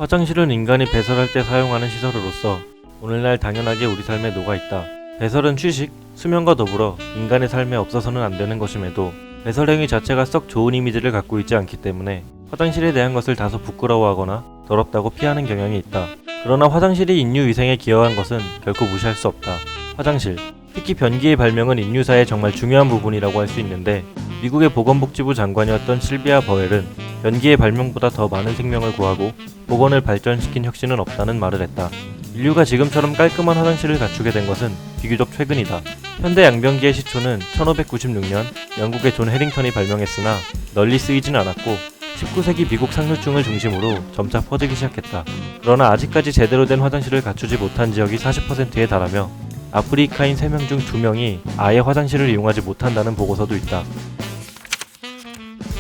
화장실은 인간이 배설할 때 사용하는 시설으로서 오늘날 당연하게 우리 삶에 녹아있다. 배설은 취식, 수면과 더불어 인간의 삶에 없어서는 안 되는 것임에도 배설 행위 자체가 썩 좋은 이미지를 갖고 있지 않기 때문에 화장실에 대한 것을 다소 부끄러워하거나 더럽다고 피하는 경향이 있다. 그러나 화장실이 인류 위생에 기여한 것은 결코 무시할 수 없다. 화장실, 특히 변기의 발명은 인류사의 정말 중요한 부분이라고 할 수 있는데, 미국의 보건복지부 장관이었던 실비아 버웰은 변기의 발명보다 더 많은 생명을 구하고 보건을 발전시킨 혁신은 없다는 말을 했다. 인류가 지금처럼 깔끔한 화장실을 갖추게 된 것은 비교적 최근이다. 현대 양변기의 시초는 1596년 영국의 존 해링턴이 발명했으나 널리 쓰이진 않았고 19세기 미국 상류층을 중심으로 점차 퍼지기 시작했다. 그러나 아직까지 제대로 된 화장실을 갖추지 못한 지역이 40%에 달하며 아프리카인 3명 중 2명이 아예 화장실을 이용하지 못한다는 보고서도 있다.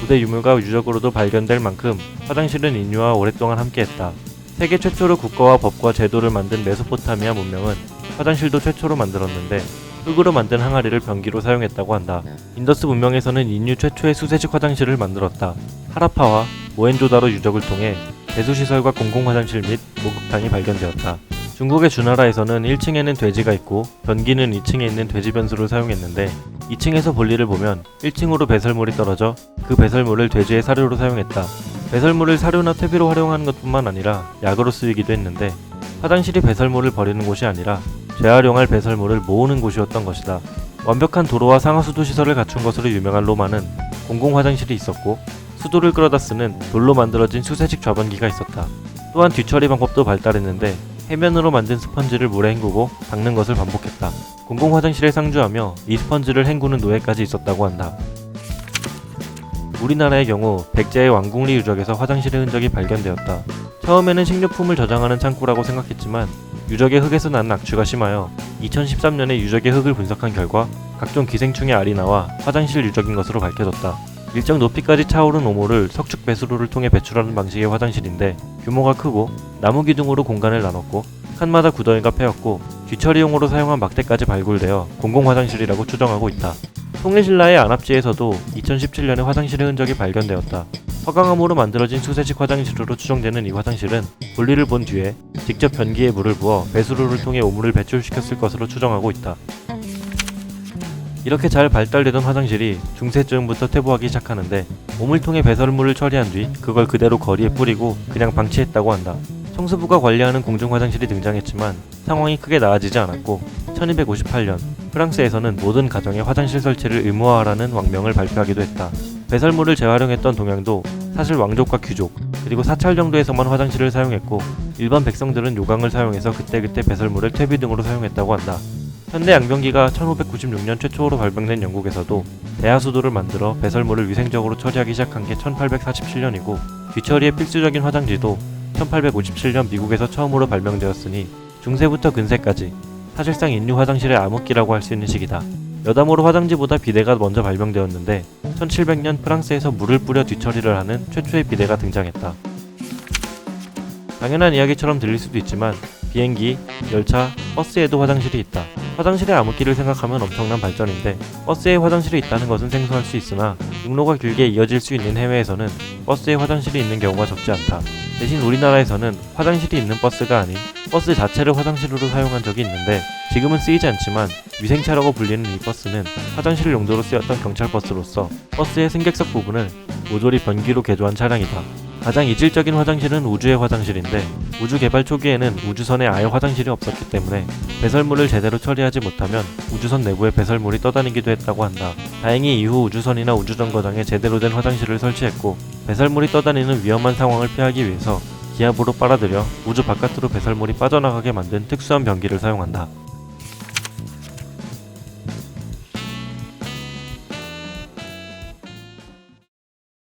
고대 유물과 유적으로도 발견될 만큼 화장실은 인류와 오랫동안 함께했다. 세계 최초로 국가와 법과 제도를 만든 메소포타미아 문명은 화장실도 최초로 만들었는데 흙으로 만든 항아리를 변기로 사용했다고 한다. 인더스 문명에서는 인류 최초의 수세식 화장실을 만들었다. 하라파와 모헨조다로 유적을 통해 배수시설과 공공화장실 및 목욕탕이 발견되었다. 중국의 주나라에서는 1층에는 돼지가 있고 변기는 2층에 있는 돼지 변수를 사용했는데 2층에서 볼일을 보면 1층으로 배설물이 떨어져 그 배설물을 돼지의 사료로 사용했다. 배설물을 사료나 퇴비로 활용하는 것뿐만 아니라 약으로 쓰이기도 했는데 화장실이 배설물을 버리는 곳이 아니라 재활용할 배설물을 모으는 곳이었던 것이다. 완벽한 도로와 상하수도 시설을 갖춘 것으로 유명한 로마는 공공화장실이 있었고 수도를 끌어다 쓰는 돌로 만들어진 수세식 좌변기가 있었다. 또한 뒤처리 방법도 발달했는데 해면으로 만든 스펀지를 물에 헹구고 닦는 것을 반복했다. 공공화장실에 상주하며 이 스펀지를 헹구는 노예까지 있었다고 한다. 우리나라의 경우 백제의 왕궁리 유적에서 화장실의 흔적이 발견되었다. 처음에는 식료품을 저장하는 창고라고 생각했지만 유적의 흙에서 나는 악취가 심하여 2013년에 유적의 흙을 분석한 결과 각종 기생충의 알이 나와 화장실 유적인 것으로 밝혀졌다. 일정 높이까지 차오른 오모를 석축 배수로를 통해 배출하는 방식의 화장실인데 규모가 크고 나무 기둥으로 공간을 나눴고 칸마다 구덩이가 패였고 뒤처리용으로 사용한 막대까지 발굴되어 공공화장실이라고 추정하고 있다. 통일신라의 안압지에서도 2017년에 화장실의 흔적이 발견되었다. 화강암으로 만들어진 수세식 화장실으로 추정되는 이 화장실은 볼일을 본 뒤에 직접 변기에 물을 부어 배수로를 통해 오물을 배출시켰을 것으로 추정하고 있다. 이렇게 잘 발달되던 화장실이 중세쯤부터 퇴보하기 시작하는데 오물통에 배설물을 처리한 뒤 그걸 그대로 거리에 뿌리고 그냥 방치했다고 한다. 청소부가 관리하는 공중화장실이 등장했지만 상황이 크게 나아지지 않았고 1258년 프랑스에서는 모든 가정에 화장실 설치를 의무화하라는 왕명을 발표하기도 했다. 배설물을 재활용했던 동양도 사실 왕족과 귀족 그리고 사찰 정도에서만 화장실을 사용했고 일반 백성들은 요강을 사용해서 그때그때 배설물을 퇴비 등으로 사용했다고 한다. 현대 양변기가 1596년 최초로 발명된 영국에서도 대하수도를 만들어 배설물을 위생적으로 처리하기 시작한 게 1847년이고 뒤처리에 필수적인 화장지도 1857년 미국에서 처음으로 발명되었으니 중세부터 근세까지 사실상 인류 화장실의 암흑기라고 할 수 있는 시기다. 여담으로 화장지보다 비데가 먼저 발명되었는데 1700년 프랑스에서 물을 뿌려 뒤처리를 하는 최초의 비데가 등장했다. 당연한 이야기처럼 들릴 수도 있지만 비행기, 열차, 버스에도 화장실이 있다. 화장실의 암흑기를 생각하면 엄청난 발전인데 버스에 화장실이 있다는 것은 생소할 수 있으나 육로가 길게 이어질 수 있는 해외에서는 버스에 화장실이 있는 경우가 적지 않다. 대신 우리나라에서는 화장실이 있는 버스가 아닌 버스 자체를 화장실로 사용한 적이 있는데 지금은 쓰이지 않지만 위생차라고 불리는 이 버스는 화장실 용도로 쓰였던 경찰버스로서 버스의 승객석 부분을 모조리 변기로 개조한 차량이다. 가장 이질적인 화장실은 우주의 화장실인데 우주 개발 초기에는 우주선에 아예 화장실이 없었기 때문에 배설물을 제대로 처리하지 못하면 우주선 내부에 배설물이 떠다니기도 했다고 한다. 다행히 이후 우주선이나 우주정거장에 제대로 된 화장실을 설치했고 배설물이 떠다니는 위험한 상황을 피하기 위해서 기압으로 빨아들여 우주 바깥으로 배설물이 빠져나가게 만든 특수한 변기를 사용한다.